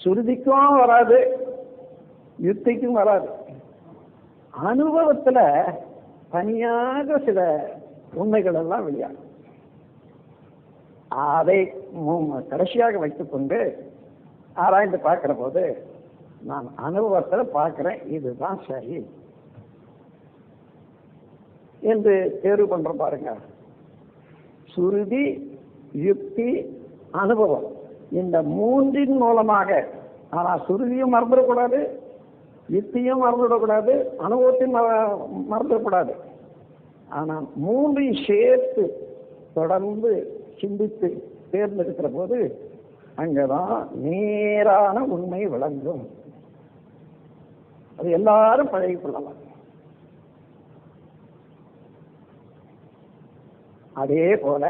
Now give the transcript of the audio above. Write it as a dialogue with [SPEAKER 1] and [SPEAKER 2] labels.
[SPEAKER 1] சுருதிக்கும் வராது, யுக்திக்கும் வராது. அனுபவத்துல தனியாக சில உண்மைகள் எல்லாம் வெளியாகும். அதை கடைசியாக வைத்துக் கொண்டு ஆராய்ந்து பார்க்கிற போது நான் அனுபவத்தில் பார்க்கிறேன், இதுதான் சரி என்று தேர்வு பண்ற பாருங்க. சுருதி, யுக்தி, அனுபவம், இந்த மூன்றின் மூலமாக. ஆனா சுருதியும் மறந்துடக்கூடாது, யுக்தியும் மறந்துவிடக்கூடாது, அனுபவத்தையும் மறந்துடக்கூடாது. ஆனால் மூன்றையும் சேர்த்து தொடர்ந்து சிந்தித்து தேர்ந்தெடுக்கிற போது அங்கதான் நேரான உண்மை விளங்கும். அது எல்லாரும் பழகிக் கொள்ளலாம். அதே போல